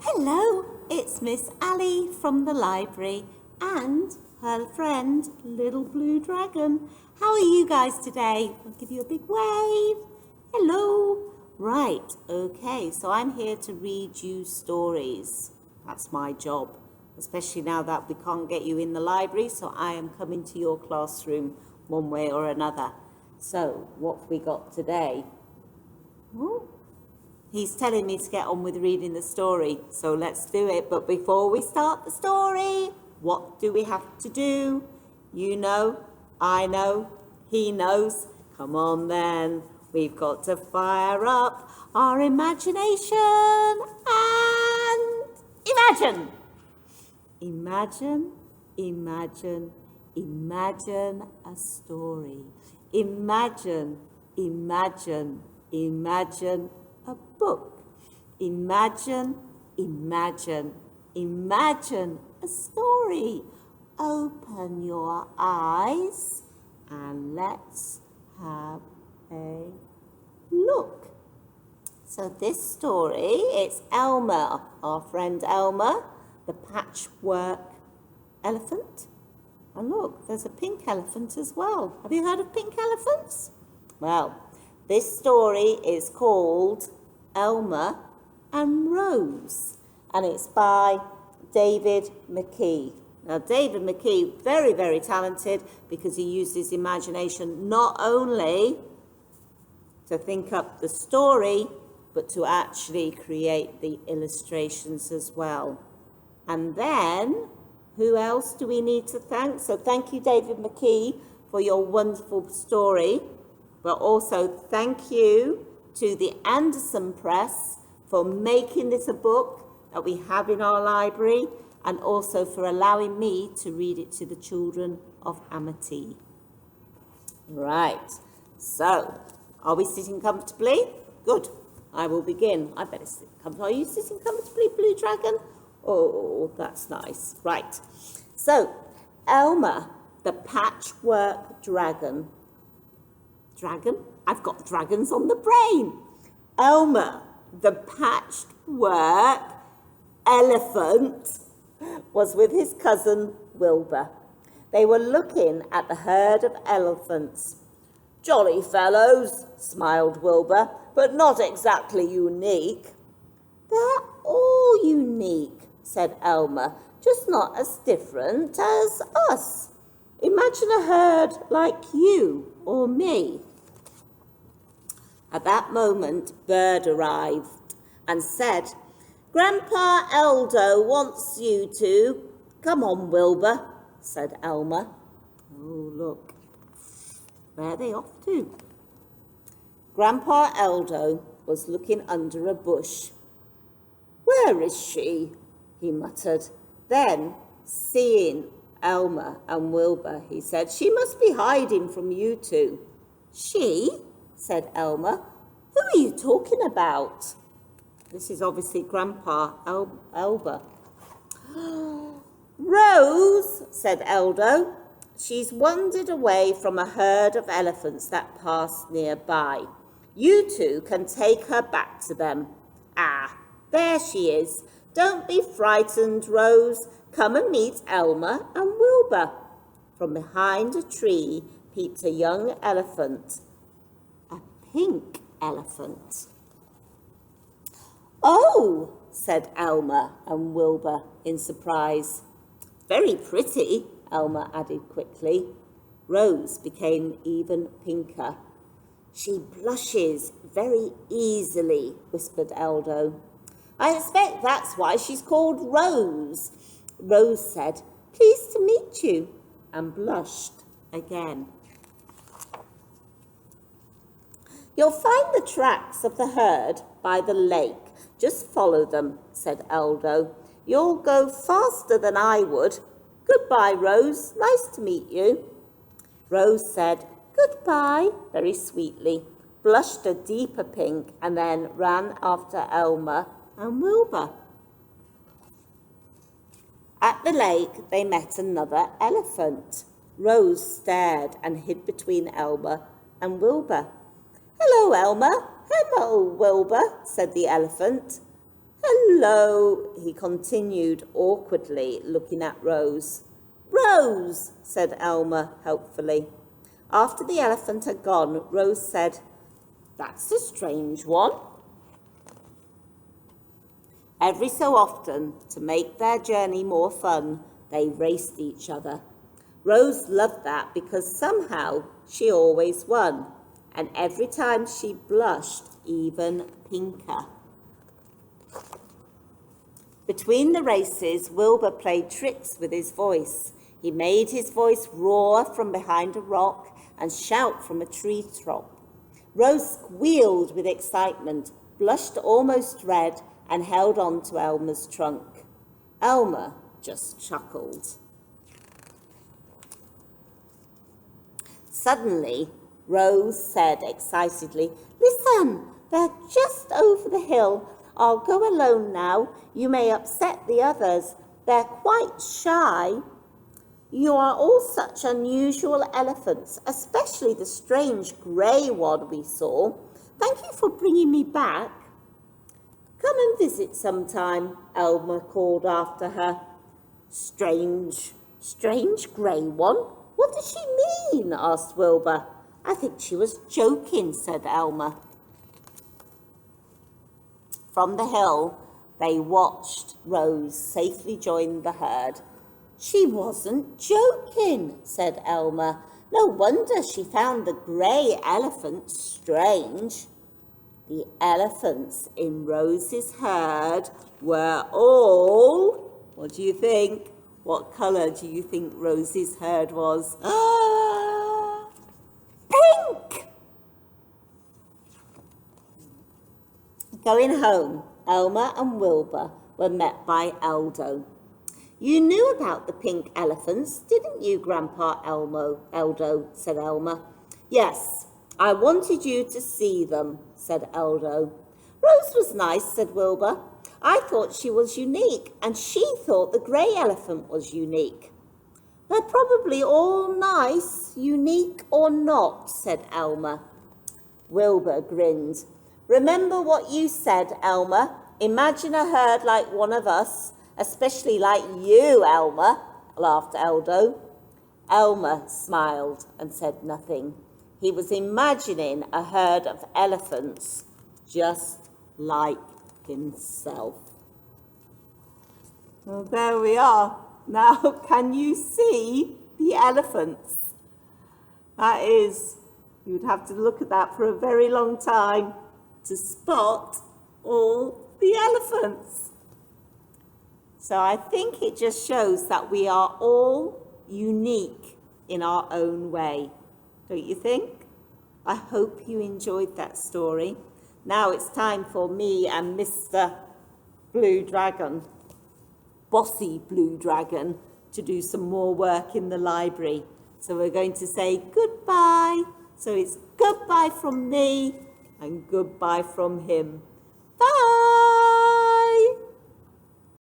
Hello, it's Miss Allie from the library and her friend Little Blue Dragon. How are you guys today? I'll give you a big wave. Hello. Right, okay, so I'm here to read you stories. That's my job, especially now that we can't get you in the library, so I am coming to your classroom one way or another. So, what have we got today? Oh, he's telling me to get on with reading the story, so let's do it. But before we start the story, what do we have to do? You know, I know, he knows. Come on then, we've got to fire up our imagination and imagine. Imagine, imagine, imagine a story. Imagine, imagine, imagine a book. Imagine, imagine, imagine a story. Open your eyes and let's have a look. So this story, it's Elmer, our friend Elmer, the patchwork elephant. And look, there's a pink elephant as well. Have you heard of pink elephants? Well, this story is called Elmer and Rose, and it's by David Mckee. Now, David Mckee, very, very talented because he used his imagination not only to think up the story, but to actually create the illustrations as well. And then, who else do we need to thank? So thank you, David Mckee, for your wonderful story. But also thank you to the Anderson Press for making this a book that we have in our library, and also for allowing me to read it to the children of Amity. Right, so are we sitting comfortably? Good, I will begin. I better sit comfortably. Are you sitting comfortably, Blue Dragon? Oh, that's nice. Right, so Elmer, the patchwork dragon. Dragon? I've got dragons on the brain. Elmer, the patchwork elephant, was with his cousin Wilbur. They were looking at the herd of elephants. Jolly fellows, smiled Wilbur, but not exactly unique. They're all unique, said Elmer, just not as different as us. Imagine a herd like you or me. At that moment, Bird arrived and said, Grandpa Eldo wants you to. Come on, Wilbur, said Elmer. Oh, look, where are they off to? Grandpa Eldo was looking under a bush. Where is she? He muttered. Then, seeing Elmer and Wilbur, he said, she must be hiding from you two. She? Said Elmer. Who are you talking about? This is obviously Grandpa Elber. Rose, said Eldo. She's wandered away from a herd of elephants that passed nearby. You two can take her back to them. Ah, there she is. Don't be frightened, Rose. Come and meet Elmer and Wilbur. From behind a tree peeped a young elephant. A pink elephant. Oh, said Elmer and Wilbur in surprise. Very pretty, Elmer added quickly. Rose became even pinker. She blushes very easily, whispered Eldo. I expect that's why she's called Rose. Rose said, pleased to meet you, and blushed again. You'll find the tracks of the herd by the lake. Just follow them, said Eldo. You'll go faster than I would. Goodbye, Rose. Nice to meet you. Rose said, goodbye, very sweetly, blushed a deeper pink, and then ran after Elmer and Wilbur. At the lake, they met another elephant. Rose stared and hid between Elmer and Wilbur. Hello, Elmer. Hello, Wilbur, said the elephant. Hello, he continued awkwardly, looking at Rose. Rose, said Elmer helpfully. After the elephant had gone, Rose said, That's a strange one. Every so often, to make their journey more fun, they raced each other. Rose loved that because somehow she always won, and every time she blushed even pinker. Between the races, Wilbur played tricks with his voice. He made his voice roar from behind a rock and shout from a tree top. Rose squealed with excitement, blushed almost red, and held on to Elmer's trunk. Elmer just chuckled. Suddenly, Rose said excitedly, Listen, they're just over the hill. I'll go alone now. You may upset the others. They're quite shy. You are all such unusual elephants, especially the strange grey one we saw. Thank you for bringing me back. Come and visit sometime, Elmer called after her. Strange grey one? What does she mean? Asked Wilbur. I think she was joking, said Elmer. From the hill, they watched Rose safely join the herd. She wasn't joking, said Elmer. No wonder she found the grey elephant strange. The elephants in Rose's herd were all, what do you think? What colour do you think Rose's herd was? Pink! Going home, Elmer and Wilbur were met by Eldo. You knew about the pink elephants, didn't you, Grandpa Eldo, said Elmer. Yes, I wanted you to see them, said Eldo. Rose was nice, said Wilbur. I thought she was unique, and she thought the grey elephant was unique. They're probably all nice, unique or not, said Elmer. Wilbur grinned. Remember what you said, Elmer. Imagine a herd like one of us, especially like you, Elmer, laughed Eldo. Elmer smiled and said nothing. He was imagining a herd of elephants just like himself. Well, there we are. Now, can you see the elephants? That is, you'd have to look at that for a very long time to spot all the elephants. So I think it just shows that we are all unique in our own way. Don't you think? I hope you enjoyed that story. Now it's time for me and Mr. Blue Dragon, Bossy Blue Dragon, to do some more work in the library. So we're going to say goodbye. So it's goodbye from me and goodbye from him. Bye.